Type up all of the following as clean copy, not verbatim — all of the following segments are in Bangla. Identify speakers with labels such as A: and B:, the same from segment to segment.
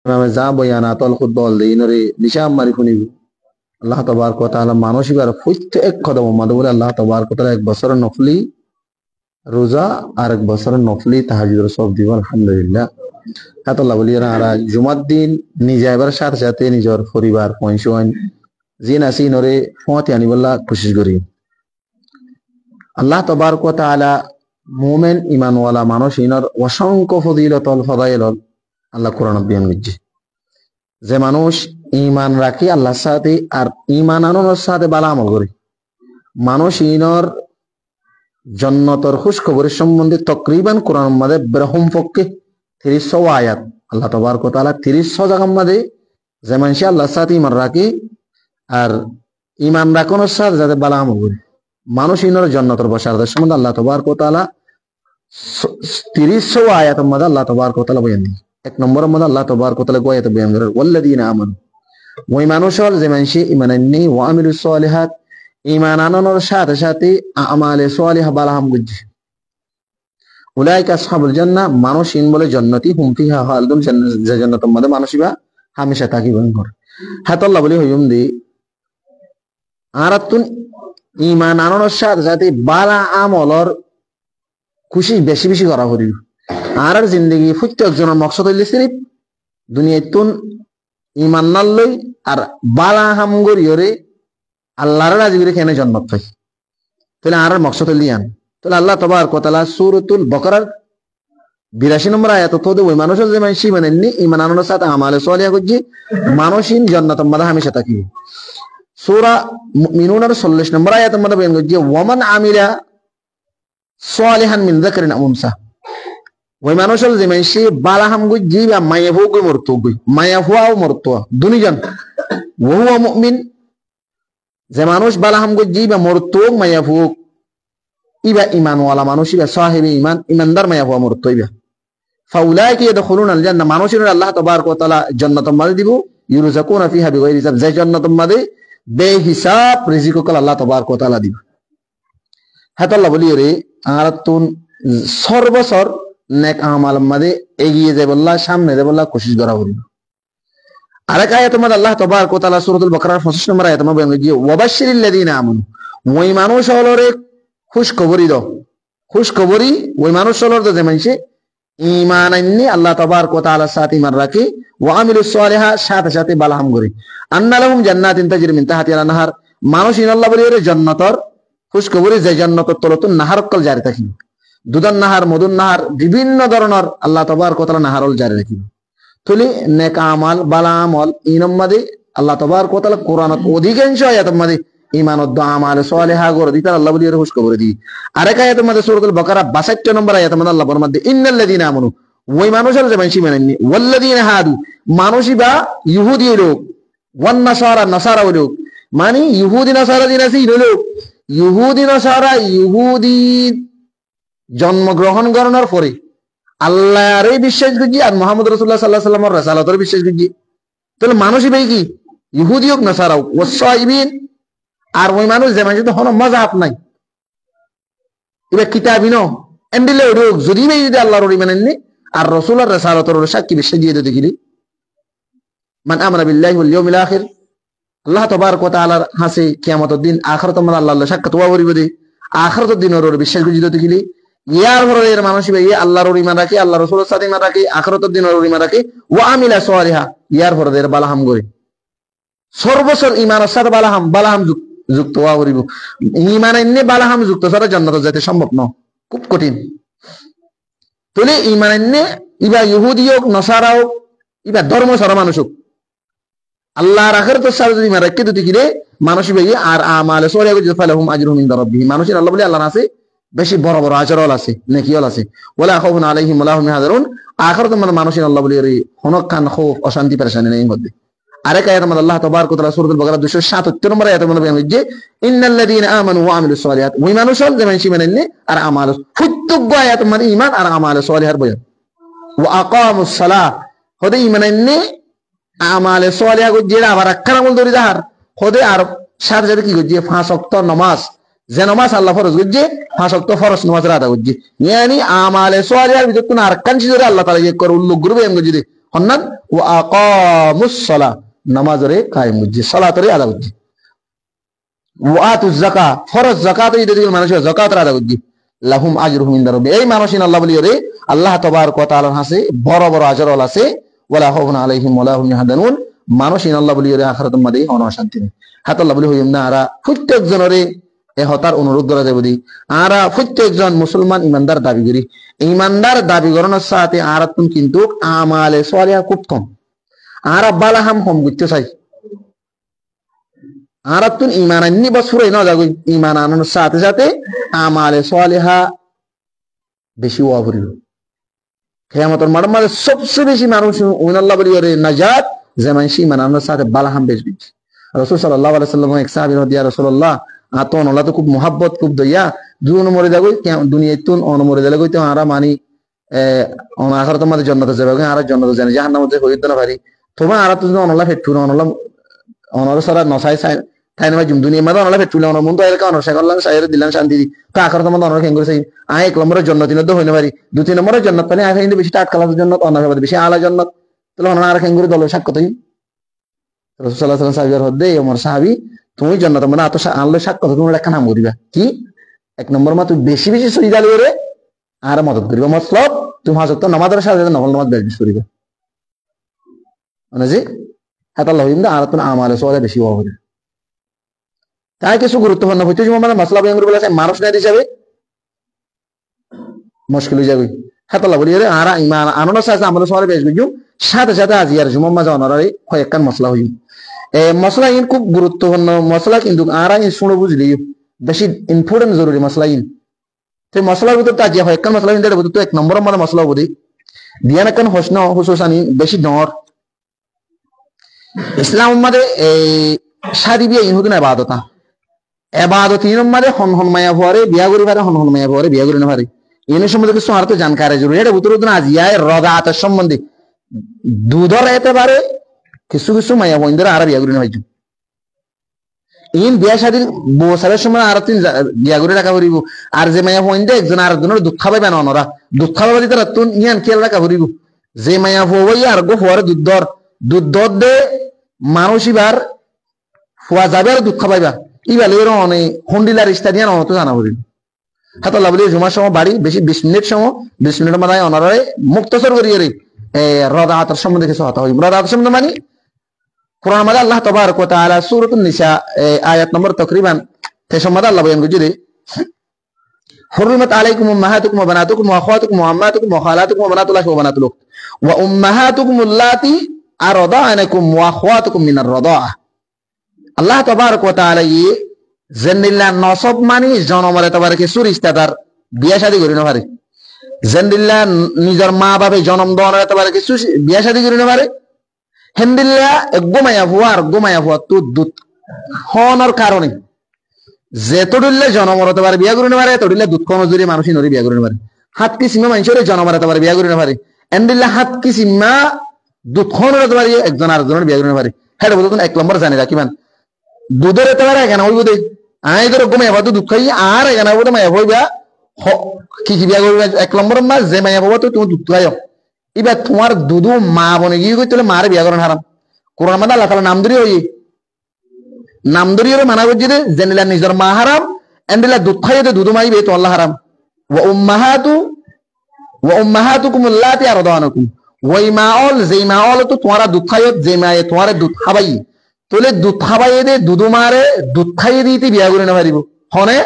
A: আমি যা বয়ানা তল খুদ বল দেই নরে নিশাম মারি শুনিবি আল্লাহ তাবারক ওয়া তাআলা মানসিবার প্রত্যেক কদম মধ্যে বলে আল্লাহ তাবারক ওয়া তাআলা এক বছরের নফলি রোজা আর এক বছরের নফলি তাহাজ্জুদ সব দিব আলহামদুলিল্লাহ। আল্লাহ বলি আর জুমার দিন নিজে এবার সাথে সাথে নিজের পরিবার পয়সন জিন আসি নরে ফতে আনিবল্লাহ কোশিশ করি। আল্লাহ তাবারক ওয়া তাআলা মুমিন ঈমানওয়ালা মানুষ ইনর অসংখ্য ফজিলতল ফদাইল আল্লাহ কোরআনত বয়ান করছে। যে মানুষ ঈমান রাখি আল্লাহর সাথে আর ঈমান আননের সাথে ভালো আমল করে মানুষ ইনর জান্নাতের খুশখবরের সম্বন্ধে তকরিবান কোরআনের মধ্যে ব্রহ্ম পক্ষে ৩০০ আয়াত আল্লাহ তাবারক ওয়া তাআলা ৩০০ জায়গার মধ্যে যে মানুষ আল্লাহর সাথে ঈমান রাখি আর ঈমান রাখানোর সাথে যাতে ভালো আমল করে মানুষ ইনর জান্নাতের বশারতের সম্বন্ধে আল্লাহ তাবারক ওয়া তাআলা ৩০০ আয়াতের মধ্যে আল্লাহ তাবারক ওয়া তাআলা বয়ান দিয়েছে। এক নম্বরের মধ্যে আল্লাহ তাবারক ওয়া তাআলা আয়াতে বয়ান করেন ওয়াল্লাযীনা আমানু ওই মানুষের যে মানুষ ঈমান আননি ওয়া আমিলুস সালিহাত ঈমান আনানোর সাথে সাথে আমালে সালিহা বালাহাম গুজি উলাইকা আসহাবুল জান্নাহ মানুষ ইন বলে জান্নাতি হুম ফিহা খালিদুন যে জান্নাতের মধ্যে মানুষবা হামেশা থাকিবেন করে। হাত আল্লাহ বলি হইম দি আরাতুন ঈমান আনানোর সাথে সাথে বালা আমলর খুশি বেশি বেশি করা করিব আর জিন্দগি প্রত্যেকজনের মকসদ হইলে সিরিফ দুনিয়াতুন ঈমান নালই আর বালা হাম গরিয়রে আল্লাহর রাজি করে কেন জান্নাত পাই তাহলে আর মকসদ হইলি আন তাহলে আল্লাহ তাবারক ওয়া তাআলা সূরাতুল বাকারার ৮২ নম্বর আয়াত তো ওই মানুষের যে মানুষ মানেননি ঈমান আনানোর সাথে আমালে সালিহা করছে মানুষিন জান্নাতের মধ্যে হামেশা থাকিবে। সূরা মুমিনুনের ৪০ নম্বর আয়াতের মধ্যে বয়ান করছে ওয়ামান আমিলা সালিহান মিন যাকারিন আও উনসা ওই মানুষের যে মানুষ বালাহাম গুজি বা মায়া ভোগ মরতো গই মায়া হুয়াও মরতো দুনিজন ওহুয়া মুমিন যে মানুষ বালাহাম গুজি বা মরতো মায়া ভোগ ইবা ঈমানওয়ালা মানুষ ইবা সাহিবে ঈমান ঈমানদার মায়া হুয়া মরতো ইবা ফাউলাইকা ইয়াদখুলুনা আল জান্নাহ মানুষের আল্লাহ তাবারক ওয়া তাআলা জান্নাতের মধ্যে দিব ইউরযাকুনা ফিহা বিগাইরি হিসাব যে জান্নাতের মধ্যে বেহিসাব রিজিক কল আল্লাহ তাবারক ওয়া তাআলা দিব। হাত আল্লাহ বলি রে আর তুন সর্বসর নেক আমাল মধ্যে এগিয়ে যায় বল্লাহ সামনে যায় বল্লাহ কোশিশ করা করি। আরেক আয়াতের মধ্যে আল্লাহ তাবারক ওয়া তাআলা সূরাতুল বাকারার ২৫ নম্বর আয়াতে বলেন যে ওয়াবাশশিরিল লাযিনা আমানু ওই মানুষ হলরে খুশখবরি দাও খুশখবরি ওই মানুষ হলর যে মানুষে ঈমান আননি আল্লাহ তাবারক ওয়া তাআলার সাথে ঈমান রাখি ওয়া আমিলুস সালিহা সাথে সাথে বালাহাম করি আন্না লাহুম জান্নাতিন তাজরি মিন তাহতিহা আল-আনহার মানুষ ইনাল্লাহ বলিরে জান্নাতর খুশখবরি যে জান্নাতের তলতুন নাহার কল জারি থাকিবে দুধন নাহার মধুর নাহার বিভিন্ন ধরনের আল্লাহ তাবারক ওয়া তাআলা নাহারল জারি রাখিবে। তুলি নেক আমাল বালা আমল ইনম মাদি আল্লাহ তাবারক ওয়া তাআলা কোরআনত অধিকাংশ আয়াতের মাদি ঈমানত আমাল সালিহা গর দিতা আল্লাহ বলিরে খুশখবরি দি। আরেক আয়াতের মধ্যে সূরাতুল বাকারা ৬২ নম্বর আয়াতের মধ্যে আল্লাহ বলেন মধ্যে ইন্নাল্লাযিনা আমানু ওই মানুষের যে মানুষ মানেননি ওয়াল্লাযিনা হাদু মানুষই বা ইহুদি লোক ওয়ান নাসারা নাসারা লোক মানে ইহুদি নাসারা দিন আছে লোক ইহুদি নাসারা ইহুদি জন্মগ্রহণ করানোর পরে আল্লাহর বিশ্বাস করছি আর মুহাম্মদ রাসূলুল্লাহ সাল্লাল্লাহু আলাইহি ওয়াসাল্লামের রাসালাতের বিশ্বাস করছি তাহলে মানুষই ভাই কি ইহুদি হোক নাসারা হোক ওয়াসাইবিন আর ওই মানুষ যে মানুষ তো হন মাযহাব নাই এবার কিতাবই নো এন্ডিলে রোগ যদি ভাই যদি আল্লাহর ওলি মানেননি আর রাসূলের রাসালাতের সাক্ষী বিশ্বাস দিয়ে দিতে গিলি মান আমানা বিল্লাহি ওয়াল ইয়াউমিল আখির আল্লাহ তাবারক ওয়া তাআলার হাসে কিয়ামতের দিন আখিরাতের মধ্যে আল্লাহর সাক্ষাৎ ওয়া করিব দে আখিরাতের দিনের ওর বিশ্বাস করে দিতে গিলি ইয়ার পরে মানুষ ভাই আল্লাহর ওলি মান রাখি আল্লাহর রাসূলের সাথে মান রাখি আখিরাতের দিনের ওলি মান রাখি ওয়া আমিলা সালিহা ইয়ার পরে বালাহাম করে সর্বসর ঈমানের সাথে বালাহাম যুক্ত হওয়া করিব ঈমান এনে বালাহাম যুক্ত ছাড়া জান্নাতে যেতে সম্ভব নয় খুব কঠিন। তাহলে ঈমান এনে ইবা ইহুদি হোক নাসারা হোক ইবা ধর্ম সারা মানুষ হোক আল্লাহর আখিরাতের সাথে যদি ঈমান রাখতে দিতে গিয়ে মানুষ ভাই আর আমালে সালিহা যদি ফালাহুম আজরুহুম ইনদা রাব্বিহিম মানুষের আল্লাহ বলে আল্লাহর আছে বেশি বড় বড় আজরল আছে নেকিয়ল আছে ওয়ালা খাউফুন আলাইহিম ওয়ালা হুম ইয়াহজানুন আখিরাতের মানে মানুষের আল্লাহ বলে হনকান খৌফ অশান্তি পেরেশানি নেই মধ্যে। আরেক আয়াতের মধ্যে আল্লাহ তাবারক ওয়া তাআলা সূরাতুল বাকারা ২৭৭ নম্বর আয়াতের মধ্যে বলেন যে ইন্নাল্লাযীনা আমানু ওয়া আমিলুস সালিহাত ওই মানুষ যে মানুষ মানেননি আর আমাল প্রত্যেক আয়াতের মধ্যে ঈমান আর আমাল সালিহার বয়ান ওয়া আকামুস সালাহ হদে ঈমাননি আমাল সালিহা গো যেটা আবার আখার আমল ধরে যাহার হদে আর সাথে সাথে কি গজি ৫ ওয়াক্ত নামাজ যে নামাজ আল্লাহ ফরজ গজি ৫ ওয়াক্ত ফরজ নামাজ আদা গজি ইয়ানি আমাল সালিহার ভিতর কোন আরকান ছিল আল্লাহ তাআলা যে করে উল্লেখ করবে এম গজি হন্নান ওয়া আকামুস সালাহ নামাজরে কায়েম বুঝি সালাতরে আদা বুঝি ওয়া আতুজ যাকাত ফরজ যাকাত এই দিকে মানুষ যাকাত আদা বুঝি লাহুম আজরুহুম ইনদা রাব্বিহিম এই মানুষিন আল্লাহ বলি রে আল্লাহ তাবারক ওয়া তাআলার কাছে বড় বড় আজর আছে ওয়ালা খাউফুন আলাইহিম ওয়ালা হুম ইয়াহজানুন মানুষিন আল্লাহ বলি রে আখিরাতের মধ্যে অনশান্তি নেই হাত আল্লাহ বলি হইম না আরা প্রত্যেক জনরে এ হতার অনুরোধ করা যাবে দি আরা প্রত্যেকজন মুসলমান ইমানদার দাবি করি ইমানদার দাবি করানোর সাথে আরাতুন কিন্তু আমালে সালিহা খুব কম আরা বালাহাম কম বুঝতে চাই আরাতুন ইমান আননি বছরে না যাগো ইমান আনানোর সাথে সাথে আমালে সালিহা বেশি হওয়া পড়িল কিয়ামতের মাঠে মানে সবচেয়ে বেশি মানুষ আল্লাহ বলি রে নাজাত যে মানুষ ইমান আনানোর সাথে বালাহাম বেশি রাসূল সাল্লাল্লাহু আলাইহি ওয়াসাল্লাম এক সাহাবী রাদিয়া রাসূলুল্লাহ আতন ওলা তো খুব মোহাব্বত খুব দইয়া দুন মরে যাগো দুনিয়ায় তুন অন মরে যালে কইতে আরা মানি অন আখিরাতের মধ্যে জান্নাতে যাবে আর জান্নাতে জানি জাহান্নামে যে হইতে না পারি তোমার আর তো অনলা ফেটু অনলা অনলা সারা নসাই তাই না জুম দুনিয়া মধ্যে অনলা ফেটু অন মন তো এর কারণ সেকল্লাম সাইরে দিলাম শান্তি দি তা আখিরাতের মধ্যে অনলা কেঙ্গুর সাই আয় এক নম্বরের জান্নাত দিন তো হইতে পারি দুই তিন নম্বরের জান্নাত পানি আগে কিন্তু বেশি টাটকালার জান্নাত অনলা হবে বেশি আলা জান্নাত তাহলে অনলা আর কেঙ্গুর দল সাক্ষ্য তাই রাসূল সাল্লাল্লাহু আলাইহি ওয়াসাল্লাম সাহাবীর হদ্দে ওমর সাহাবী তুমি জান্নাত মানে এত আল্লাহ সাক্ষ্য তুমি একটা নাম করিবা কি এক নম্বর মা তুমি বেশি বেশি সুবিধা লইরে আর মদত করিবা মতলব তুমি হযরত নামাজের সাথে নফল নামাজ বেশি করিবা মানে যে হাত আল্লাহ ইন্দা আর তুমি আমালে সওয়ালে বেশি হওয়া হবে তাই কিছু গুরুত্বপূর্ণ হইতে যে মানে মাসলা বয়ান করে বলে মানুষ না হিসাবে মুশকিল হয়ে যাবে হাত আল্লাহ বলি রে আর ইমান আনন্দ সাথে আমাদের সওয়ালে বেশি বুঝু সাথে সাথে আজিয়ার জুম্মা মাঝে অনারে কয়েকখান মশলা হই মশলা ইন খুব গুরুত্বপূর্ণ মশলা কিন্তু আর শুনে বুঝলি বেশি ইম্পর্টেন্ট জরুরি মশলা ইন তো মশলার ভিতর তো আজি হয় একখান মশলা ইন তো এক নম্বর মানে মশলা বুঝি দিয়ান একখান হোসন হুসুসানি বেশি ডর ইসলাম মধ্যে এই শাদি বিয়ে ইন হতো না এবাদতা এবাদত ইন মধ্যে হন হন মায়া ভরে বিয়া করি পারে হন হন মায়া ভরে বিয়া করি না পারে এর সম্বন্ধে কিছু আর তো জানকারি জরুরি এটা ভিতরে তো আজিয়ায় রদাতের সম্বন্ধে দুধর এতে পারে কিছু কিছু মায়া বইন্দর আর বিয়া করি না ভাইজু ইন বিয়া শাদীর বসারের সময় আর তিন বিয়া করে রাখা করিব আর যে মায়া বইন্দে একজন আর একজনের দুঃখ পাবে না অনরা দুঃখ পাবে তারা তুন ইয়ান খেয়াল রাখা করিব যে মায়া হই আর গো হওয়ার দুধ দে মানুষ ইবার ফুয়া যাবে আর দুঃখ পাইবা ইবার এর অনেক হন্ডিলার ইস্তাদিয়ান অনত জানা করিব হাতাল্লাহ বলি জুমার সময় বাড়ি বেশি 20 মিনিট সময় 20 মিনিটের মাথায় অনারে মুক্তসর করিয়ে রে রদাতের সম্বন্ধে কিছু হতা হই রদাতের সম্বন্ধে মানে কোরআন মাঝে আল্লাহ তাবারক ওয়া তাআলা সূরাতুন নিসা আয়াত নম্বর তাকরিবান 6 মাঝে আল্লাহ বয়ান করছে হুররিমাত আলাইকুম উম্মাহাতুকুম ওয়া বানাতুকুম ওয়া আখাওয়াতুকুম ওয়া আম্মাতুকুম ওয়া খালাতুকুম ওয়া বানাতুল্লাহি ওয়া বানাতুল উখত ওয়া উম্মাহাতুকুম আল্লাতী আরদানাকুম ওয়া আখাওয়াতুকুম মিনার রাদাআহ আল্লাহ তাবারক ওয়া তাআলা জান্নিল্লাহ নসব মানে জনমরে তাবারকে সুরিস্তাদার বিয়া শাদী করি না পারে জান্নিল্লাহ নিজের মা বাবা জন্ম দেওয়ার তাবারকে বিয়া শাদী করি না পারে হেন্দিল্লা গোমায়া ভুয়া তো দুধ হওয়ার কারণে যেতডিল্লে জনমর হতে পারে বিয়া করে পারে এতডিল্লে দুধ কমজুরি মানুষই নরি বিয়া করে পারে হাত কি সীমা মানুষের জনমর হতে পারে বিয়া করে পারে এন্ডিল্লা হাত কি সীমা দুধ খন হতে পারে একজন আর একজনের বিয়া করে পারে হ্যাঁ বলতো এক নম্বর জানি রাখিবান দুধের হতে পারে এখানে হইব দে আই ধরো গোমায়া ভাত দুধ খাই আর এখানে হইব মায়া হইবা কি কি বিয়া করবে এক নম্বর মা যে মায়া হবো তো তুমি দুধ খাইও এবার তোমার দুধু মা বনে গিয়ে কই তাহলে মারে বিয়া করেন হারাম কোরআন মাদা আল্লাহ তাআলা নাম ধরিয়ে হই নাম ধরিয়ে মানা করছে যে জেনিলা নিজের মা হারাম এন্ডিলা দুধ খাইতে দুধু মাইবে তো আল্লাহ হারাম ওয়া উম্মাহাতুকুম আল্লাতী আরদানাকুম ওই মাওল যেই মাওল তো তোমারা দুধ খাইও যে মায়ে তোমারে দুধ খাবাই তাহলে দুধ খাবাইয়ে দে দুধু মারে দুধ খাইয়ে দিতে বিয়া করে না পারিব হনে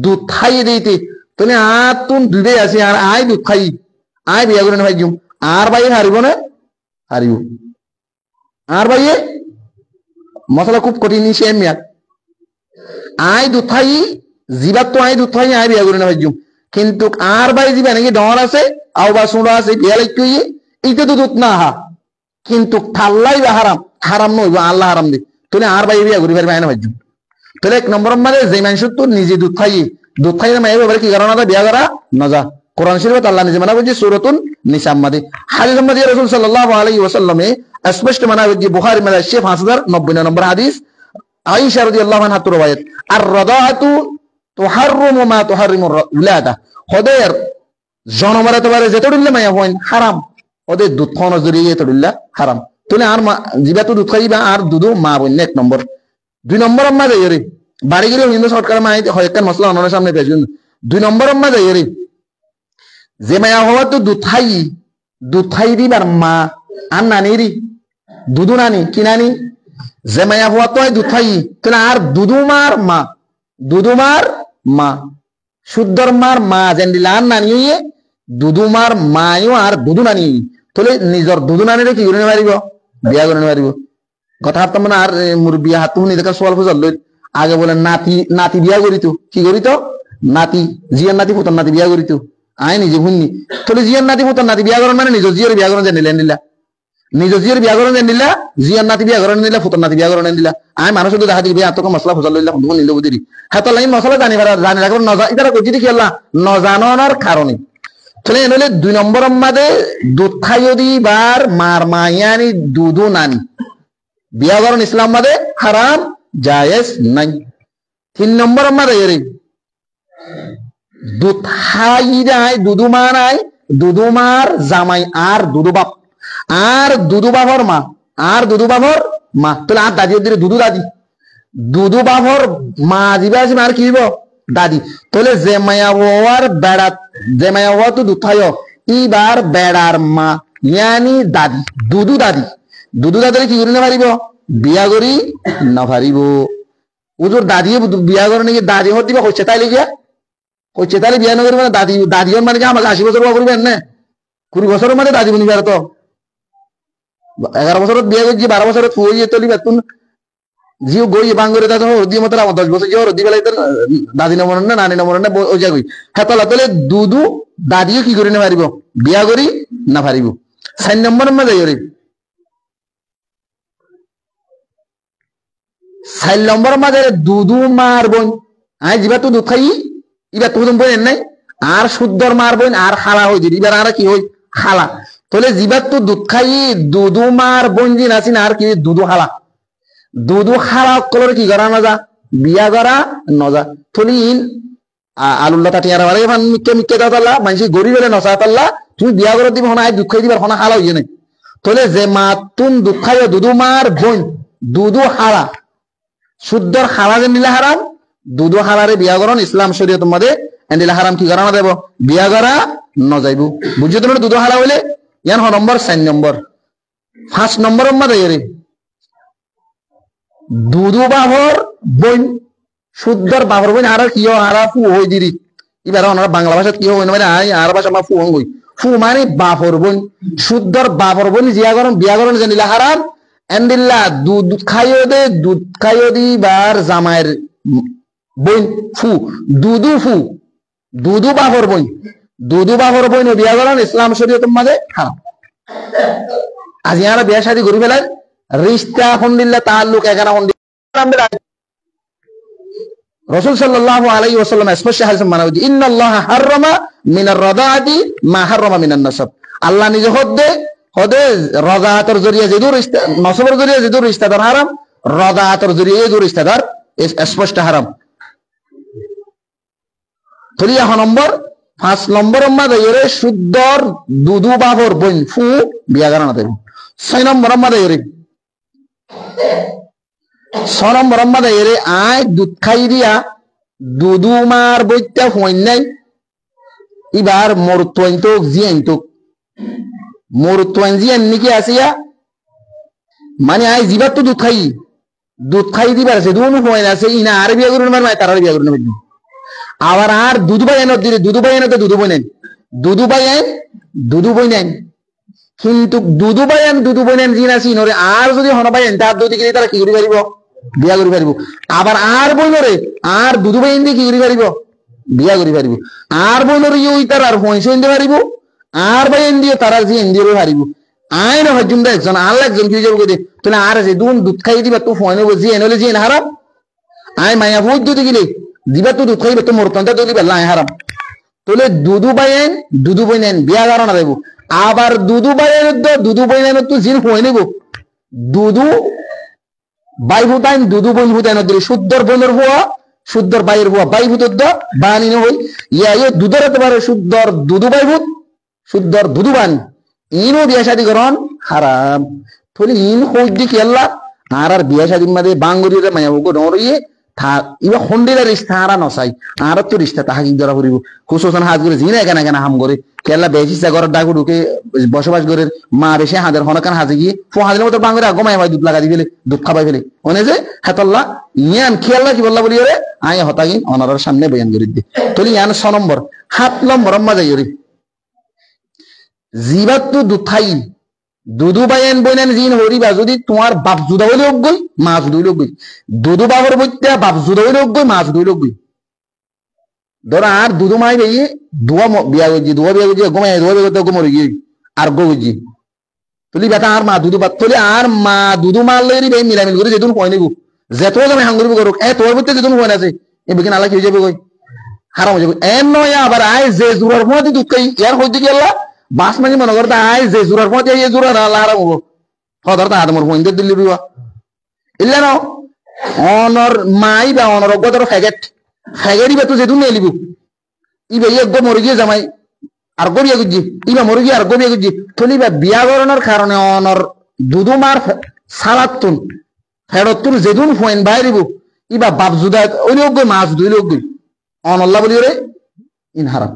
A: দুধ খাইয়ে দিতে তাহলে আর তুন দুধে আসি আর আই দুধ খাই আই বিয়া করে না ভাই আর ভাই হারিব না হারিব আর ভাইয়ে মশলা খুব কঠিন সে মিয়া আই দুথাই জিবাত তো আই দুথাই আই বিয়া করে না ভাই কিন্তু আর ভাই জিবা নাকি ডর আছে আও বা সুড়া আছে বিয়া লাগি এইটা তো দুধ না হা কিন্তু থাল্লাই বা হারাম হারাম নই আল্লাহ হারাম দে তাহলে আর ভাই বিয়া করে পারবে না ভাই তাহলে এক নম্বর মানে যে মানুষ তো নিজে দুধ খাই না মায়ের ব্যাপারে কি কারণ বিয়া করা না যা কোরআন শরীফে আল্লাহ নিজে মানা বলছে সূরাতুন নিসা মধ্যে হাদিস মধ্যে রাসূল সাল্লাল্লাহু আলাইহি ওয়াসাল্লামে স্পষ্ট মানা বলছে বুখারী মধ্যে 5090 নম্বর হাদিস আয়েশা রাদিয়াল্লাহু আনহা রওয়ায়াত আর রাদাআতু তুহাররিমু মা তুহাররিমু উলাদা হদের জনমরে তবারে যেতদিন মায়া হইন হারাম ওদের দুধ খাওয়ানোর জরিয়ে তড়িল্লা হারাম তাহলে আর জিবা তো দুধ খাইবা আর দুধু মা বন্য 1 নম্বর 2 নম্বর আম্মা যাই রে বাড়ি গেলে হিন্দু সরকার মা হয় একটা মশলা অন্যের সামনে পেশ 2 নম্বর আম্মা যাই রে যে মায়া হওয়া তো দুধ খাই দিবার মা আর নানিরি দুধু নানি কি নানি যে মায়া হওয়া তো দুধ খাই তাহলে আর দুধুমার মা শুদ্ধর মার মা যেন দিলে আর নানি হইয়ে দুধুমার মায়ও আর দুধু নানি তাহলে নিজের দুধু নানিরে কি করে পারিব বিয়া করে পারিব কথা হাত মানে আর মুরব্বী হাত শুনি দেখা সোয়াল ফুজাল লই আগে বলে নাতি বিয়া করিত কি করিত নাতি জিয়ার নাতি পুতর নাতি বিয়া করিত আয় নিজে শুননি তাহলে জিয়ার নাতি পুতর নাতি বিয়া করেন মানে নিজের জিয়ার বিয়া করেন জানিলেন দিলা নিজের জিয়ার বিয়া করেন জানিলা জিয়ার নাতি বিয়া করেন দিলা পুতর নাতি বিয়া করেন দিলা আয় মানুষ তো দেখা দিবি এত মশলা ফুজাল লইলা শুন নিল বুঝি হাত লাইন মশলা জানি রাখবেন এটা করছি কি আল্লাহ নজানার কারণে তাহলে এনলে 2 নম্বর মাঝে দুধ খাইও দিবার মার মাইয়ানি দুধু নানি বিয়া করেন ইসলাম মাঝে হারাম জায়েজ নাই 3 নম্বর মাঝে এর দুধ খাই নাই দুধু মা নাই দুধুমার জামাই আর দুধু বাপর মা তাহলে আর দাদি ওদের দুধু বাপর মা দিবে আছে আর কি দিব দাদি তাহলে যে মায়া হওয়া তো দুধ খাইও ইবার বেড়ার মা ইয়ানি দাদি দুধু দাদিরে কি করে না পারিব বিয়া করি না পারিব ওদের দাদিয়ে বিয়া করে নাকি দাদি হত দিবা হচ্ছে তাই লিখিয়া হচ্ছে তাহলে বিয়া না করবে দাদি মানে কি আমাকে 80 বছর করবেন না 20 বছরের মানে দাদি বনি তো 11 বছরত বিয়া করছি 12 বছরত ফুয়ে চলি বেতন জিও গই বাঙ্গরে তা হদি মত 10 বছর জিও হদি বেলায় দাদি নমন না নানি নমন না ও যাগই হেতলা তাহলে দুধু দাদিও কি করে না পারিব বিয়া করি না পারিব 4 নম্বর মধ্যে যাই রে 4 নম্বর মধ্যে দুধু মার বোন আই জিবা তো দুধ খাই ইবা তো বোন নাই আর শুদ্ধর মার বোন আর খালা হই দিই এবার আর কি হই খালা তাহলে জিবা তো দুধ খাই দুধু মার বোন জি নাসিন আর কি দুধু খালা কলর কি করা নজা বিয়া করা নজা থলি আলুল্লাহ তাটিয়ার বারে ফান মিক্কে দাতাল্লাহ মানসি গরিব হলে নসা তাল্লাহ তুমি বিয়া করে দিবে হনা দুঃখ খাই দিবার হনা হালা হইয়ে নাই তাহলে যে মাতুন দুঃখ খাইও দুধু মার বোন দুধু হালা শুদ্ধর হালা যে নিলে হারাম দুধু হালারে বিয়া করন ইসলাম শরীয়ত মধ্যে এন্ডিলা হারাম কি করা না দেব বিয়া করা ন যাইব বুঝছো তুমি দুধু হালা হইলে ইয়ান নম্বর 4 নম্বর 5 নম্বর মধ্যে এরে দুধু বাহর বোন শুদ্ধর বাহর বোন আর কি আর ফু হই দিরি এবার ওনারা বাংলা ভাষা কি হয় মানে আর ভাষা মা ফু হই ফু মানে বাহর বোন শুদ্ধর বাহর বোন জিয়া করন বিয়া করন জানিলা হারাম এন্ডিল্লা দুধ খাইও দি বার জামাইর বোন ফু দুধু বাহর বোন বিয়া করন ইসলাম শরীয়তের মাঝে হারাম আজ ইয়ারা বিয়া শাদী করে ফেলেন রিশতা হন্দিল্লা তাআল্লুক এখানে রাসূল সাল্লাল্লাহু আলাইহি ওয়াসাল্লাম স্পষ্ট হাদিসে মানা হয়েছে ইন্নাল্লাহা হাররামা মিনার রাদাআতি মা হাররামা মিনান নাসাব আল্লাহ নিজে হদে রাদাআতের জরিয়া যে দূর নসবের জরিয়া যে দূর রিশতাদার হারাম রাদাআতের জরিয়া এই দূর রিশতাদার স্পষ্ট হারাম তলিয়া নম্বর 5 নম্বর মধ্যে এরে শুদ্ধর দুধু বাবর বোন ফু বিয়া করা না দেব 6 নম্বর মধ্যে এরে 6 নম্বর মধ্যে এরে আয় দুধ খাই দিয়া দুধু মার বইটা হইন নাই এবার মরুত্বইন তো জিয়ান নাকি আসিয়া মানে আয় জিবার তো দুধ খাই দিবার আছে দুনো হইন আছে ইনা আর বিয়া করুন মার তার বিয়া করুন আবার আর দুধু ভাই এনে দিলে দুধু ভাই নেন কিন্তু দুধু ভাই নেন জিন আসি নরে আর যদি হন ভাই এন তার দুধ তারা কি করি পারিব বিয়া করি পারিব আবার আর বইনরে আর দুধু ভাই এনে কি করি পারিব বিয়া করি পারিব আর বইনরে ওই তার আর পয়সা এনে পারিব আর ভাই এন দিয়ে তারা জি এন দিয়ে পারিব আইন হজুম দা একজন আল্লাহ একজন কি যাবো দে তাহলে আর আছে দুধ খাই দিবা তো ফোন জি এনলে জি এন হারাম আয় মায়া ভোজ যদি গেলে দিবা তো দুধ খাইবে তো মরতনটা তো দিবা লাই হারাম তাহলে দুধু বই নেন বিয়া করা না দেব আবার দুধু বাইন তো জিন হয়ে নেব দুধু বাই ভুতাইন দুধু বই ভুতাইন দিলে শুদ্ধর বোনের ভুয়া শুদ্ধর বাইয়ের ভুয়া বাই ভূত বানি হই ইয়া দুধের হতে পারে শুদ্ধর দুধু বাই ভূত শুদ্ধর দুধু বানি ইনও বিয়া শাদি করন হারাম থলি ইন হইদি কেল্লা আর বিয়া শাদি মাদে বাঙ্গুরিরে মায়া বকো নরইয়ে থা ইবা হন্ডিলা রিস্তা আরা নসাই আর তো রিস্তা তাহা কি ধরা করিব কুসোসন হাত করে জিনা কেনা কেনা হাম করে কেল্লা বেশি সাগর ডাকু ঢুকে বসবাস করে মা বেশি হাজার হনকান হাজে গিয়ে ফো হাজার মতো বাঙ্গুরে আগো মায়া ভাই দুধ লাগা দিবেলে দুধ খাবাই ফেলে ওনে যে হাতল্লা ইয়ান খেয়াল্লা কি বললা বলি রে আয় হতাগিন অনারের সামনে বয়ান করে দি তলি ইয়ান 6 নম্বর 7 নম্বর আম্মা যাই রে জিবাত দুথাই দুদু বায়ান বইনেন জিন হরিবা যদি তোমার বাপ জুদা হইলে অজ্ঞই মা জুদা হইলে অজ্ঞই দুদু বাবর বইতে বাপ জুদা হইলে অজ্ঞই মা জুদা হইলে অজ্ঞই ধর আর দুদু মাই বেয়ে দুয়া বিয়া গজি দুয়া বিয়া গজি গোমাই দুয়া বিয়া গজি মরে গিয়ে আর গজি তুলি বেটা আর মা দুদু বাত তুলি আর মা দুদু মার লই বে মিলামিল করে যেতুন কই নেবু যেতো আমি হাঙ্গুরি করুক এ তোর বইতে যেতুন কই আছে এ বিকিন আলা কি হয়ে যাবে কই হারাম হয়ে যাবে এন নয় আবার আই যে জুরার মধ্যে দুকাই ইয়ার হইতে কি আল্লাহ বাস মানে মনে করতে আয় যে জোরার পথে এই জোরার হারাম হবো হদর তা আদমর ফোন দিয়ে দিল্লি বিবা ইল্লা না অনর মাই বা অনর অজ্ঞতর ফ্যাগেটই বা তুই যেতুন নিয়ে লিবু ইবে এক মরে গিয়ে জামাই আর গবিয়া গুজি ইবা মরে গিয়ে আর গবিয়া গুজি থলি বা বিয়া করানোর কারণে অনর দুদুমার সালাতুন ফেরতুন যেতুন ফোন বাইরিব ইবা বাপ জুদা ওই লোক মাছ দুই লোক অনল্লা বলি রে ইন হারাম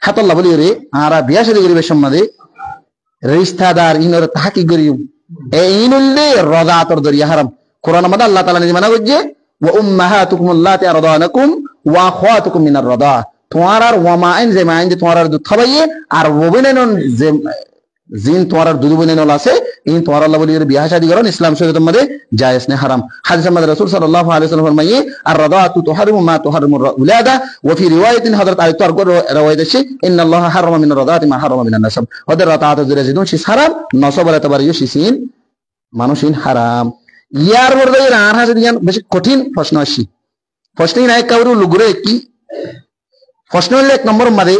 A: হাতল্লা বলি রে আরা বিয়া শাদী করিবে সম্মাদে রিশতাদার ইনর তাহাকি করিও এ ইনুল্লে রদাতর দরিয়া হারাম কোরআন মাদা আল্লাহ তাআলা নিজে মানা করছে ওয়া উম্মাহাতুকুম আল্লাতি আরদানাকুম ওয়া আখাতুকুম মিনার রাদা তোমার আর ওয়া মাইন যে মাইন যে তোমার আর দুধ খাবাইয়ে আর ওবিনেন যে জিন তোমার আর দুধ বনেন আছে ইন তোমার আল্লাহ বলি বিয়া শাদী করন ইসলাম শরীয়তের মধ্যে জায়েজ নে হারাম হাদিস মধ্যে রাসূল সাল্লাল্লাহু আলাইহি ওয়াসাল্লাম ফরমায়ে আর রাদাতু তুহারিমু মা তুহারিমু উলাদা ওয়া ফি রিওয়ায়াতিন হযরত আলী তার রিওয়ায়াত আছে ইন্নাল্লাহা হারামা মিনার রাদাতি মা হারামা মিনান নাসাব ওদের রাদাত জুরে জিদুন সি হারাম নসব বলে তবার ইউ সিসিন মানুষিন হারাম ইয়ার বর্দে আর হাসে দিয়ান বেশি কঠিন প্রশ্ন আসি প্রশ্নই নাই কাউরু লুগুরে কি প্রশ্ন হলে 1 নম্বর মাদে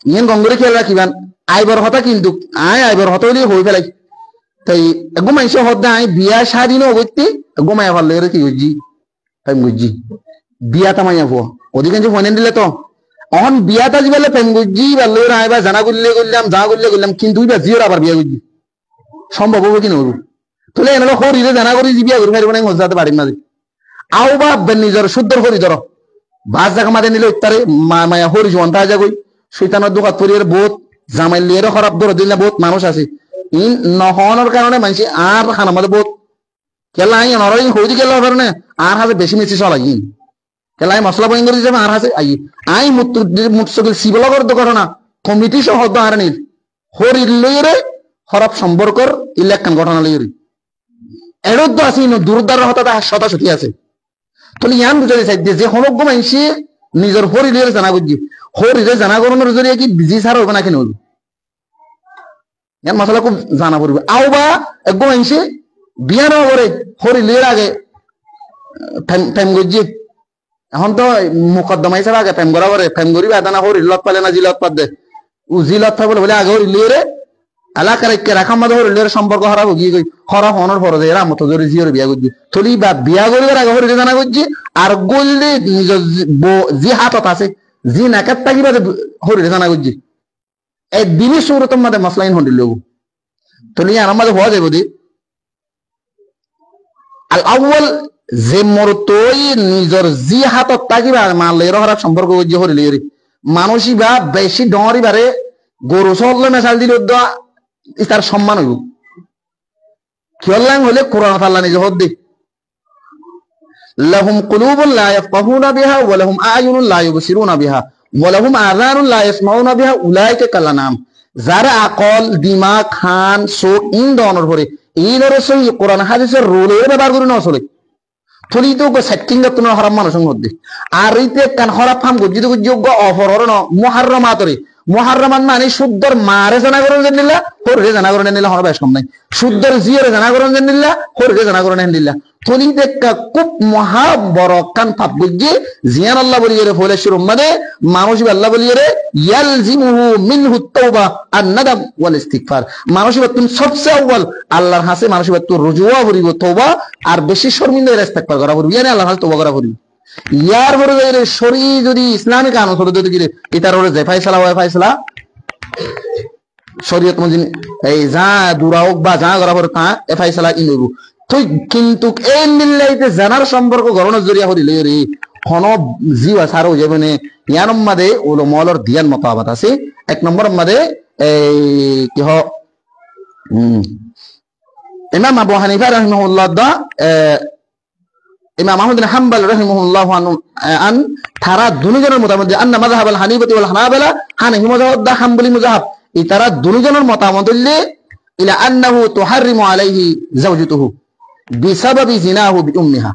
A: ইয়েন গঙ্গরে খেয়াল রাখিবান আইবর হতা কিন্তু আইবর হতা হইলে হই ফেলাই তাই গুমাইছে হদা আই বিয়া শাদী ন হইতে গুমাই ভালো রে কি হইজি টাইম গুজি বিয়া তামাইয়া হো অধিকাংশ ফোন দিলে তো অহন বিয়াটা জিবালে প্রেম গুজি ভালো রে আইবা জানা করলে করলাম যা করলে করলাম কিন্তু ইবা জিওর আবার বিয়া গুজি সম্ভব হবে কি নহব তাহলে এনলো হরিরে জানা করি বিয়া করে ফেরব না হজাতে পারি মাঝে আও বা নিজের শুদ্ধর হরি ধরো বাস জায়গা মাঝে নিলে ইত্তারে মায়া হরি জনতা যা কই শয়তানের দোকাত পরিয়ের বহুত জামাই লিয়েরও খারাপ ধরে দিলে বহুত মানুষ আছে ইন নহনের কারণে মানুষ আর খানা মাঝে বহুত কেলা আই নরই হইদি কেলা কারণে আর হাতে বেশি মিছি চলাই কেলা মশলা বইন করে যাবে আর হাতে আই মুতসকিল শিবলগর ঘটনা কমিটি সহ আর নিল হরির লইরে খারাপ সম্পর্কর ইলেকশন ঘটনা লইরে এরও তো আছে দূরদার হতা শতাশতি আছে তাহলে ইয়ান বুঝাই চাই যে হনজ্ঞ মানুষ নিজের হরিলের জানা করছি হরিলে জানা করানোর জরিয়ে কি বিজি সার হবে না কেন হইব ইয়ান মশলা খুব জানা পড়বে আও বা একগ মানুষে বিয়া না করে হরিলের আগে ফেম করছি এখন তো মুকদ্দমা হিসাবে আগে ফেম করা করে ফেম করিবে এটা না হরিল লত পালে না জিলত পাত দে ও জিলত থাকলে বলে আগে হরিলের এলাকার রাখা মাঝে হরিলের সম্পর্ক খারাপ গিয়ে গই খারাপ হওয়ার পরে এরা মতো জোরে জিওর বিয়া করছি থলি বা বিয়া করিবার আগে হরিলে জানা করছি আর গললে নিজের যে হাতত আছে জি নাকাত থাকিবা হরিলে জানা করছি এই দিনই সুরতম মাঝে মশলাইন হন্ডিল লোক থলি আমার মাঝে হওয়া যাবে আল আউয়াল যে মরতই নিজের জি হাতত থাকিবা মালের খারাপ সম্পর্ক করছি হরিলে মানুষই বা বেশি ডরিবারে গরু সকলে মেশাল দিল তার সম্মান হইব খেয়াল হলে কোরআন আল্লাহ নিজে হদ দিক লাহুম কুলুবুন লা ইয়াফকাহুনা বিহা ওয়া লাহুম আয়ুনুন লা ইউবসিরুনা বিহা ওয়া লাহুম আযানুন লা ইয়াসমাউনা বিহা উলাইকা কালানাম যারা আকল দিমাগ খান চোখ ইন দনের পরে এই নরসই কোরআন হাদিসের রুলের ব্যবহার করে না চলে থলি তো সেটিং গতন হারাম মানুষের মধ্যে আর এইতে কান খারাপ ফাম গজ্জিত যোগ্য অফরর ন মুহাররমাতরে মুহাররমান মানে শুদ্ধর মারে জানা করন জানিলা হরে জানা করন জানিলা হর বেশ কম নাই শুদ্ধর জিয়ারে জানা করন জানিলা হরে জানা করন জানিলা থলি দেখা খুব মহা বড় কান পাপ গজ্জি জিয়ান আল্লাহ বলিয়ে ফলে শুরু মানে মানুষ আল্লাহ বলিয়ে ইয়ালজিমুহু মিনহু তাওবা আন নাদাম ওয়াল ইস্তিগফার মানুষ তুমি সবচেয়ে আউয়াল আল্লাহর হাসে মানুষ তুমি রুজুয়া করিব তওবা আর বেশি শর্মিন্দা ইস্তিগফার করা করিব ইয়ানি আল্লাহর হাসে তওবা করা করিব ইয়ার পরে শরী যদি ইসলামিক আইন হতো যদি এটার ওরে যে ফায়সালা হয় ফায়সালা শরীয়ত মজিন এই যা দূরা হোক বা যা করা পরে তা এ ফাইসালা ই লইব তুই কিন্তু এই মিল্লাইতে জানার সম্পর্ক গড়নের জরিয়া হরিলে রে হন জিওয়া সার হয়ে যাবে ইয়ার মাদে ওলো মলর দিয়ান মতাবাত আছে এক নম্বর মাদে এই কি হ ইমাম আবু হানিফা রাহিমাহুল্লাহ দা ইমাম আহমদ বিন হাম্বল রাহিমাহুল্লাহ আন তারা দুজনের মতামত যে আন্না মাযহাব আল হানিফাতি ওয়াল হানাবালা হানাফি মাযহাব দা হাম্বলি মাযহাব এই তারা দুজনের মতামত হইলে ইলা আন্নাহু তুহাররিমু আলাইহি যাওজাতুহু বিসাবাবি জিনাহু বিউম্মিহা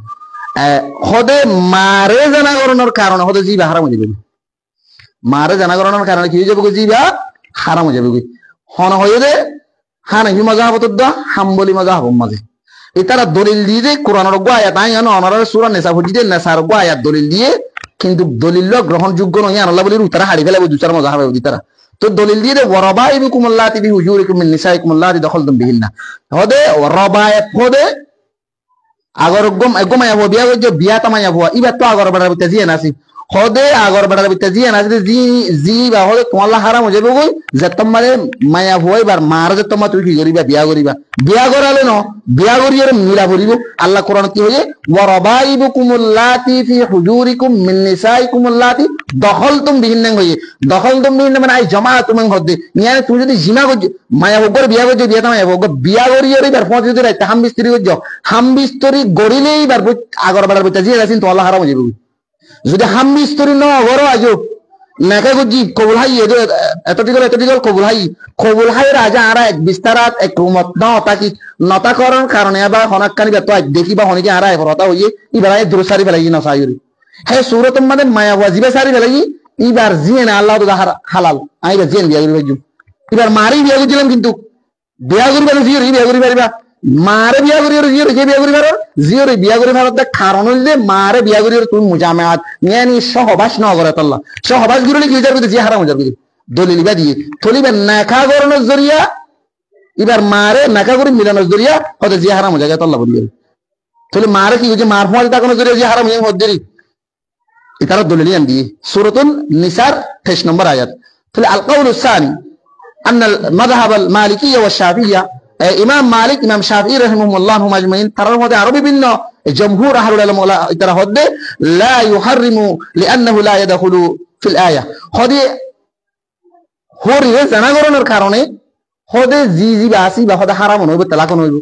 A: হদে মারে জানা করানোর কারণে হদে জিবা হারাম হয়ে যাবে মারে জানা করানোর কারণে কি হয়ে যাবে জিবা হারাম হয়ে যাবে হন হয়ে দে হানাফি মাযহাবত দা হাম্বলি মাযহাব মাঝে এই তারা দলিল দিয়ে যে কোরআনের আয়াত আই আনো অনার সূরা নিসা হজিদে নেসার আয়াত দলিল দিয়ে কিন্তু দলিল গ্রহণযোগ্য নয় আল্লাহ বলি তারা হাড়ি ফেলাবে দুচার মাযহাব দি তারা তো দলিল দিয়ে ওয়ারাবাইকুম আল্লাতি বিহুজুরিকুম মিন নিসাইকুম আল্লাতি দখলতুম বিহিন্না হদে ওয়ারাবায়াত হদে আগর গমায়া হো বিয়া গো বিয়া তামায়া হো ইবা তো আগর বড় বিতে জিয়া নাসি হদে আগর বড় বিতে জিয়া নাসি জি বা হদে তোমাল্লা হারাম হয়ে যাবে কই যে তোমারে মায়া হই বার মার যে তোমা তুই কি করিবা বিয়া করালে ন বিয়া করিয়ে মিলা করিব আল্লাহ কোরআন কি হয়ে ওয়ারাবাইকুম আল্লাতি ফি হুজুরিকুম মিন নিসাইকুম আল্লাতি দখলতুম বিহিন্না হয়ে দখলতুম বিহিন্না মানে আই জামাতুম হদে নিয়া তুমি যদি জিনা কর মায়া হগর বিয়া কর বিয়া তামায়া হো বিয়া করিয়ে বার পৌঁছ যদি রাইতে হাম বিস্ত্রি কর হাম বিস্ত্রি গড়িলেই বার আগর বড় বিতে জিয়া নাসি তো আল্লাহ হারাম হয়ে যাবে যদি হাম বিস্তরি ন বড় আজো নাকে গুজি কবুল হাই এতটিকল কবুল হাই রাজা আরা এক বিস্তারাত এক রুমত ন তাকি নতাকরণ কারণে আবার হনাক্কানি বেত দেখি বা হনিকে আরা এফরতা হইয়ে ইবারাই দুরসারি ফেলাই না সাইরি হে সূরত মাদে মায়া ওয়াজিবে সারি ফেলাই ইবার জিনে আল্লাহ তো হালাল আইবা জিন বিয়া করি ভাইজু ইবার মারি বিয়া করিলাম কিন্তু বিয়া করি পারে জিরি বিয়া করি পারিবা মারে বিয়া করি জিরি কে বিয়া করি পারো জিরি বিয়া করি ভারত কারণ হইলে মারে বিয়া করি তুমি মুজামাত নিয়ানি সহবাস ন করে তাল্লাহ সহবাস গুরুলে কি যাবে যে হারাম যাবে দলিল বা দিয়ে থলিবে নাকা গরনের জরিয়া এবার মারে নাকা করি মিলানোর জরিয়া হয়তো যে হারাম হয়ে যায় তাল্লাহ বলি থলি মারে কি হচ্ছে মার ফোয়াজ তাকানোর জরিয়া যে হারাম হয়ে হদ্দেরি এটারও দলিল আন দিয়ে সূরাতুন নিসার 23 নম্বর আয়াত তাহলে আল কাউলুস সানি আন আল মাযহাব আল মালিকিয়্যা ওয়া শাফিয়্যা ইমাম মালিক ইমাম শাফিঈ রাহিমাহুল্লাহ আজমাইন তার মধ্যে আরো বিভিন্ন জমহুর আহলুল ইলম তারা হদে লা ইউহাররিমু লিআন্নাহু লা ইয়াদখুলু ফিল আয়া হদে হরিয়ে জানা করানোর কারণে হদে জি বাসি বা হদে হারাম হইব তালাক হইব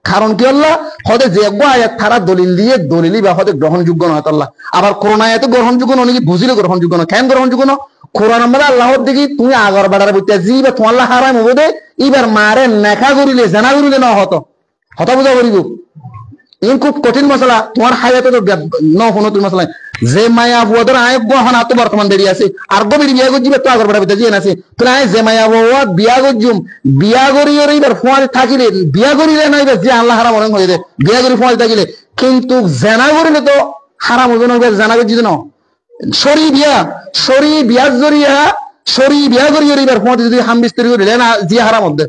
A: কারণ কি আল্লাহ হদে যে আয়াত তারা দলিল দিয়ে দলিলই বা হদে গ্রহণযোগ্য নয় আল্লাহ আবার কোরআন আয়াত গ্রহণযোগ্য নয় কি বুঝিলে গ্রহণযোগ্য নয় কেন গ্রহণযোগ্য নয় কোরআন মানে আল্লাহর দিকে তুমি আগর বাড়ার বইতে জি বা তোমার আল্লাহ হারাম হবো দে এবার মারে নেখা করিলে জানা করিলে না হত বুঝা করিব ইন খুব কঠিন মশলা তোমার হায়াতে তো ন কোনো তুমি মশলা যে মায়া বুয়াদের আয় গহন আতো বর্তমান দেরি আছে আর গবির বিয়া গজিবে তো আগর বাড়ার বইতে জিয়ে আছে তুমি আয় যে মায়া বুয়া বিয়া গজুম বিয়া করিয়ে এবার ফোয়ার থাকিলে বিয়া করিলে না এবার যে আল্লাহ হারাম অনেক হয়ে যায় বিয়া করি ফোয়ার থাকিলে কিন্তু জানা করিলে তো হারাম হবে না জানা গজিত না সরি বিয়ার জরিয়া সরি বিয়া করিয়ে এবার ফোয়ার যদি হাম বিস্তারি করিলে না যে হারাম হতে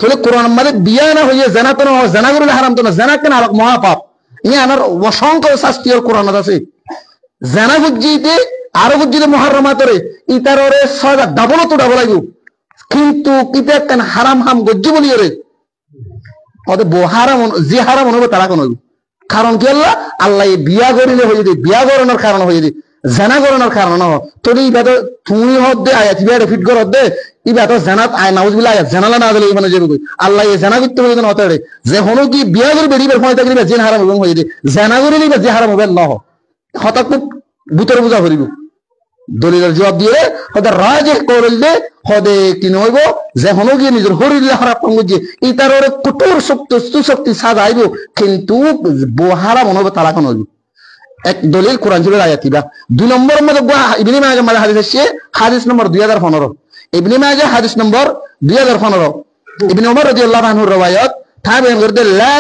A: তাহলে কোরআন মানে বিয়া না হইয়ে জানা তো না জানা করিলে হারাম তো না জানা কেন আর মহাপাপ ইয়ে আনার অসংখ্য শাস্তি ওর কোরআন আছে জানা গুজিতে আরো গুজিতে মহারমাতরে ইতার ওরে সদা ডাবল তো ডাবল আইব কিন্তু কিতা কেন হারাম হাম গজ্জি বলি ওরে ওদের হারাম যে হারাম হবে তারা কোন কারণ কি আল্লাহ বিয়া করিলে হয়ে যদি বিয়া করানোর কারণ হয়ে যদি জানা করানোর কারণ তোর ইবা তো তুমি হদে আয়াত ইবা ফিট কর হদে ইবা তো জানাত আয় নাউজুবিল্লাহ আয়াত জানালা না দিলে মানে যাবে আল্লাহ এই জানা করতে হবে না হতে যে হনো কি বিয়া করে বেরিবার সময় থাকলে যে হারাম এবং হয়ে যায় জানা করিলে যে হারাম হবে না হঠাৎ খুব ভূতের বোঝা করিব দলিলের জবাব দিয়ে হতে রাজ করলে হদে কি নইব যে হনো গিয়ে নিজের হরিলে হারাপ যে ইতার ওরে কঠোর শক্তি সাজ আইব কিন্তু হারাম হবে তালাক নইব এক দলিল কোরআন জুলের আয়াতিবা 2 নম্বর মধ্যে ইবনে মাজাহ মাঝে হাদিস আছে হাদিস নম্বর 2015 ইবনে মাজাহ হাদিস নম্বর 2015 ইবনে ওমর রাদিয়াল্লাহু আনহু রওয়ায়াত তাবেন করতে লা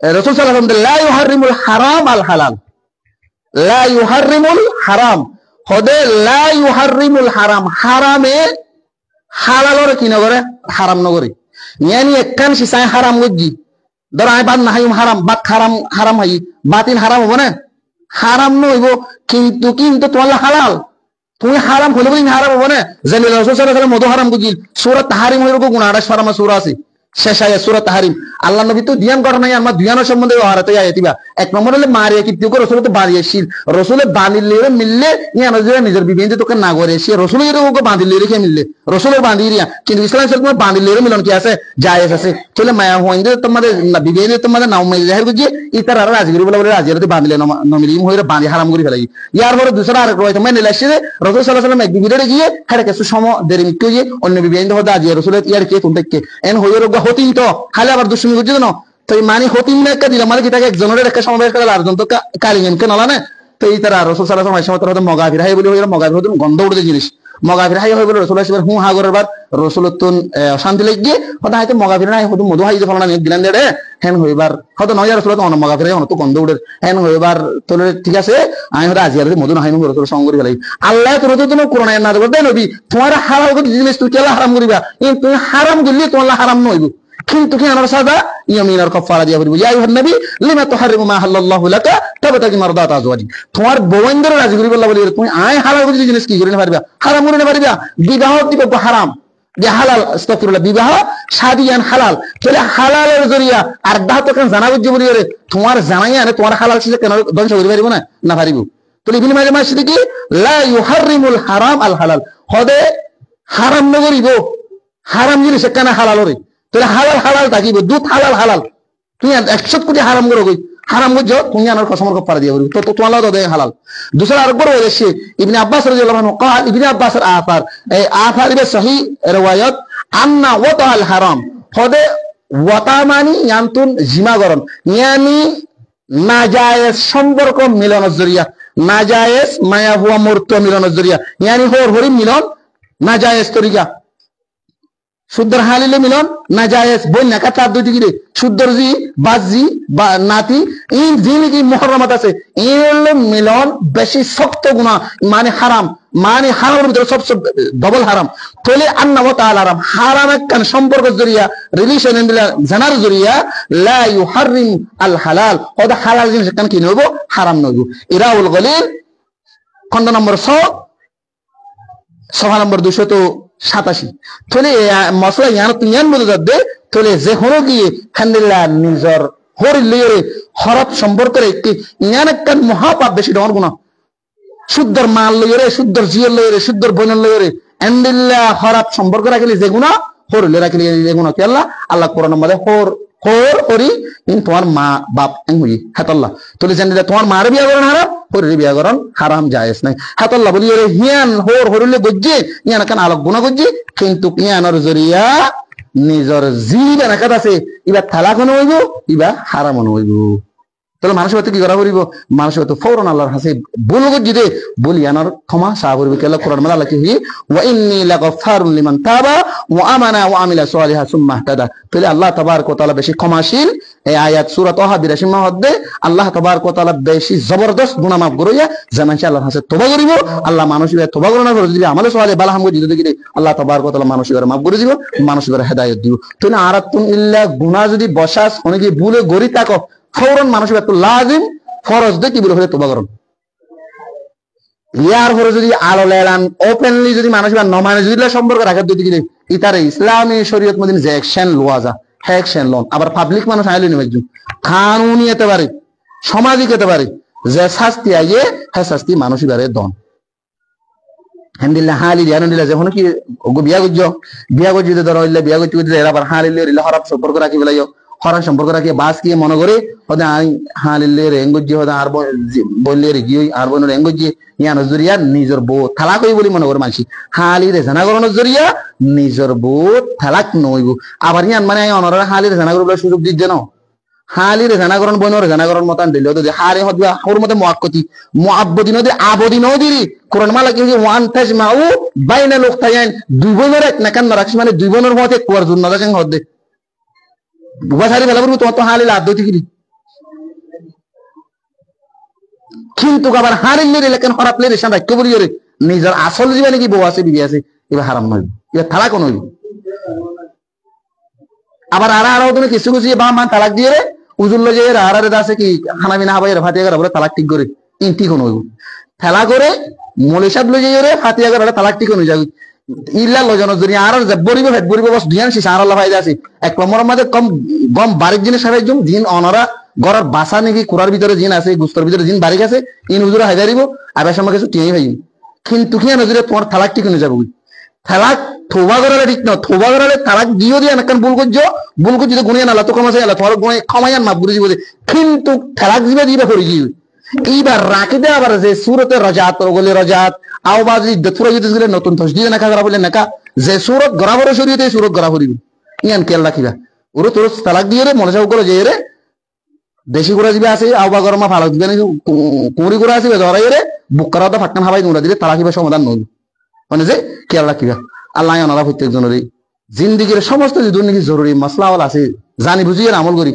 A: রাসূল সাল্লাল্লাহু আলাইহি ওয়াসাল্লাম লা ইউহাররিমুল হারাম আল হালাল লা ইউহাররিমুল হারাম হদে লা ইউহাররিমুল হারাম হারামে হালালরে কি নগরে হারাম নগরে ইয়ানি একখান সিসাই হারাম গজি ধর আই বাদ না হাইম হারাম বাদ হারাম হাই বাতিল হারাম হবো না হারাম নইব কিন্তু তোমার হালাল তুমি হারাম হলে বলি হারাম হবো না, জানি রাসূল সাল্লাল্লাহু আলাইহি ওয়াসাল্লাম মধু হারাম বুঝিল, সূরা তাহরিম হইরো গুনাহটা শর্মা সূরা আছে শেষ আয়াত সূরা তাহরিম। আল্লাহ নবী তো দিয়ান ঘটনা আমার দিয়ানোর সম্বন্ধে হারাতে আয়াতিবা। এক নম্বর হলে মারিয়া কি তুই রসুল তো বাড়িয়েছিল, রসুলে বাঁধিলে মিললে নিজের বিবেন তোকে না করে সে রসুলের ওকে বাঁধিলে রেখে মিললে রসুলের বাঁধি রিয়া, কিন্তু ইসলাম তোমার বাঁধিলে মিলন কি আছে জায়েজ আছে। চলে মায়া হইন্দে তোমাদের বিবেন তোমাদের নাও মেয়ে জাহের বুঝিয়ে ইতার আর রাজগিরি বলে বলে রাজিয়াতে বাঁধিলে নমিলিম হয়ে বাঁধি হারাম করে ফেলাই। ইয়ার পরে দুসরা আরেক রয়েছে মানে নিলে আসছে রসুল সাল্লাল্লাহু আলাইহি ওয়াসাল্লাম এক বিবিরে গিয়ে হ্যাঁ কিছু সম দেরি মিটকে গিয়ে অন্য বিবেন হতে আজিয়া রসুলের ইয়ার কে তুমি কে এন হয়ে রোগ হতিন তো খালি আবার দুষ্টুমি করছে না। তো মানে হতিন না একটা দিলাম মানে কি তাকে একজনের একটা সমাবেশ করে আরেকজন তো কালিমেনকে নলা না। তো এই তারা রসুল সাল্লাল্লাহু আলাইহি ওয়াসাল্লাম হয়তো মগাফির হাই বলে হইলো মগাফির হতো গন্ধ উঠে জিনিস মগাফির হাই হয়ে বলে রসুল আসবে হু হা করে বার রসুলতুন শান্তি লেগে হয়তো হয়তো মগাফির নাই হয়তো মধু হাই যে ফলনা দিলেন দেড়ে হ্যান হইবার হয়তো নয় রসুলত অন মগাফির হাই তো গন্ধ উঠে হ্যান হইবার তোর ঠিক আছে আমি হয়তো আজিয়ার মধু হাই নো রসুল সঙ্গ করে ফেলাই। আল্লাহ তোর তো তুমি কোরআন না দেবে নবী তোমার হারাম জিনিস তুই কেলা হারাম করিবা তুমি হারাম করলি তোমার হারাম নইব কিন্তু কি আনার সাদা ইয়ামিনার কাফারা দিয়া বলবো ইয়া আইয়ুহান নবী লিমা তুহারিমু মা হাল্লাল্লাহু লাকা তাবতাগি মারদাত আজওয়াজি। তোমার বউয়ের রাজি করি বললা বলি তুমি আয় হালাল করে জিনিস কি করে না পারবা হারাম করে না পারবা। বিবাহ দিব হারাম যে হালাল আস্তাগফিরুল্লাহ বিবাহ শাদিয়ান হালাল তাহলে হালালের জরিয়া আর দাহ তো কেন জানা বুঝি বলি রে তোমার জানাই আনে তোমার হালাল ছিল কেন ধ্বংস করে পারিব না না পারিব। তাহলে ইবনে মাজাহ মাসিদি কি লা ইউহারিমুল হারাম আল হালাল হদে হারাম নগরিব হারাম জিনিস কেন হালাল রে তাহলে হালাল হালাল থাকিব দুধ হালাল হালাল তুই 100 কোটি হারাম করো হারাম করছো তুমি আনার কসমের কপারা দিয়ে বলবি তো তোমার তো দেয় হালাল। दूसरा अकबर वजह से इब्ने अब्बास रज़ियल्लाहु अन्हु قال इब्ने अब्बास आफार ए आफार बे सही रिवायत अन्ना वताल हराम फदे वता मानी यान्तुन जिमागरन यानी नाजायज সম্পর্ক মিলনের জরিয়া নাজায়েজ মায়া হুয়া মূর্ত মিলনের জরিয়া यानी होर होरी मिलन नाजायज तरीका শুদ্ধর হালিলে মিলন নাজায়েজ বই না কাটা দুই দিকে শুদ্ধর জি বাজি বা নাতি এই জিনি কি মুহররমাত আছে এর মিলন বেশি শক্ত গুনাহ মানে হারামের ভিতরে সবচেয়ে ডবল হারাম। তাহলে আল্লাহ তাআলা হারাম কান সম্পর্ক জরিয়া রিলেশন জানার জরিয়া লা ইউহারিম আল হালাল ওদা হালাল জিনিস কান কি নইব হারাম নইব। ইরাউল গলিল খন্ড নম্বর 100 সভা নম্বর 287। তাহলে মশলা ইয়ান বলে যাবে তাহলে যে হলো গিয়ে খান্দিল্লা নিজর হরিলে হরফ সম্পর্কের একটি ইয়ান একটা মহাপাপ বেশি ডর গুনাহ শুদ্ধর মাল লইরে শুদ্ধর জিয়র লইরে শুদ্ধর বনের লইরে আন্দিল্লা হরফ সম্পর্ক রাখলে যে গুনাহ হরিলে রাখলে যে গুনাহ কি আল্লাহ কোরআনের মধ্যে হরি ইন তোমার মা বাপ এঙ্গুই হাতাল্লাহ তাহলে জানিলে তোমার মার বিয়া করেন হারাম হরির বিয়া করেন হারাম জায়েজ নাই হাতাল্লাহ বলি রে হিয়ান হরিলে গজ্জে ইয়ান কান আলোক গুনাহ গজ্জে কিন্তু ইয়ানোর জরিয়া নিজর জীব রাখাত আছে ইবা তালাক হইব ইবা হারাম হইব। তাহলে মানুষের কি করা করিব মানুষের তো ফৌরন আল্লাহর কাছে ভুল গজ্জিতে বলি আনার ক্ষমা চাহ করবে কেলা কোরআন মালা লাকি হি ওয়া ইন্নী লাগাফারুন লিমান তাবা ওয়া আমানা ওয়া আমিলা সালিহা সুম্মা ইহতাদা। তাহলে আল্লাহ তাবারক ওয়া তাআলা বেশি ক্ষমাশীল। এই আয়াত সূরা তাহা 82 মধ্যে আল্লাহ তাবারক ওয়া তাআলা বেশি জবরদস্ত গুনাহ মাফ করিয়া যেমন আল্লাহর কাছে তওবা করিব আল্লাহ মানুষের তওবা করনা করে যদি আমলে সালে বালাহাম গজ্জি যদি আল্লাহ তাবারক ওয়া তাআলা মানুষের মাফ করে দিব মানুষের হেদায়েত দিব। তাহলে আরাতুন ইল্লা গুনাহ যদি বসাস অনেকে ভুলে গরি তাকো ফৌরন মানুষের একটু লাজিম ফরজ দে কি বলে হলে তোবা করুন ইয়ার পরে যদি আলো লেলান ওপেনলি যদি মানুষের নমানে যদি সম্পর্ক রাখা দুই দিকে ইতারে ইসলামী শরীয়ত মদিন যে অ্যাকশন লওয়া যা অ্যাকশন লোন আবার পাবলিক মানুষ আইলে নিবে কানুনি হতে পারে সামাজিক হতে পারে যে শাস্তি আইয়ে হ্যাঁ শাস্তি মানুষই বারে দন আলহামদুলিল্লাহ হালি আলহামদুলিল্লাহ যখন কি বিয়া গজ্জি ধরো ইল্লা বিয়া গজ্জি এরা আবার হালিলে রিলা হরাপ সম্পর্ক রাখি বেলাইও হরান সম্পর্ক রাখি বাস কি মনে করে হদে আই হালিলে রেঙ্গজি হদে আর বললে রে গিয়ে আর বনের রেঙ্গজি ইয়ান জরিয়া নিজর বউ তালাক হই বলি মনে করে মানসি হালিরে জানা করানোর জরিয়া নিজর বউ তালাক নইব আবার ইয়ান মানে অনরা হালিরে জানা করবার সুযোগ দিচ্ছে না হালিরে জানা করন বনের জানা করন মতান দিল তো হারে হদবা ওর মধ্যে মুআক্কাতি মুআব্বদিন হদে আবদিন হদিরি কোরআন মালা কি ওয়ান তাজমাউ বাইনাল উখতায়ান দুই বোনের এক নাকান রাখি মানে দুই বোনের মধ্যে কোয়ার জন্য দেখেন হদে বুবাসারি বেলা বলবো তোমার তো হালিল আদতি কি কিন্তু আবার হারিলে লেখেন হরাপলে রেশন রাখতে বলি রে নিজের আসল জীবনে কি বউ আছে বিবি আছে এবার হারাম নয় এবার তালাক নয় আবার আরো তুমি কিছু কিছু বা মান তালাক দিয়ে রে উজুল্লো যে আরারে দাসে কি খানা বিনা হাবাই ভাতে বলে তালাক ঠিক করে ঠিক নয় খেলা করে মলেশিয়াত লই যাইরে ফাতিয়া করে তালাক ঠিক হয়ে যাবে ইল্লা লজন যদি আর বরিব হেড বরিব বস ধ্যান সি সারা আল্লাহ ফায়দা আছে এক নম্বর মধ্যে কম গম বারিক জিনিস হারাই জম জিন অনরা গরার বাসা নাকি কুরার ভিতরে জিন আছে গুস্তর ভিতরে জিন বারিক আছে ইন হুজুরা হাইদারিব আবার সময় কিছু টিয়াই ভাই কিন্তু কি নজরে তোমার তালাক ঠিক হয়ে যাবে তালাক থোবা করালে ঠিক না থোবা করালে তালাক দিও দিয়ে নাকান ভুল করছো গুনিয়া নালা তো কমাছে আলা তোমার গুনে ক্ষমায়ান মাফ করে দিবে কিন্তু তালাক দিবে করে দিবে এইবার রাখি দে আবার যে সুরতে রজাত ওগুলি রজাত আওবাজ দতুরা যদি গেলে নতুন তসদিদ নাকা করা বলে নাকা যে সুরত গরাবর শরীয়তে সুরত গরা করিব ইয়ান কেল রাখিবা ওরে তোর তালাক দিয়ে রে মনে চাও করে যে রে দেশি গুড়া দিবে আছে আওবা গরমা ভালো দিবে নাকি কুড়ি গুড়া আছে ধরাই রে বুক করা তো ফাটকান হাবাই গুড়া দিলে তালাকিবা সমাধান নয় মানে যে কেল রাখিবা আল্লাহ আনারা প্রত্যেকজনের জিন্দিগির সমস্ত যে দুর্নীতি জরুরি মাসলাওয়াল আছে জানি বুঝিয়ে আমল করি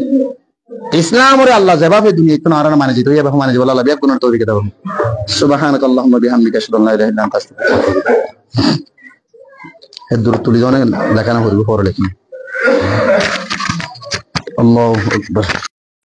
A: ইসলাম ওরে আল্লাহ যেভাবে দুনিয়া একটু আর মানে যেতে হবে মানে যে আল্লাহ বিয়া কোন তৌফিক দাও সুবহানাক আল্লাহুম্মা বিহামদিকা আশহাদু আল্লা ইলাহা ইল্লা আনতা আস্তাগফিরুকা ওয়া আতুবু ইলাইক এর দূর তুলি দনে দেখানো করব পরে লিখি আল্লাহু আকবার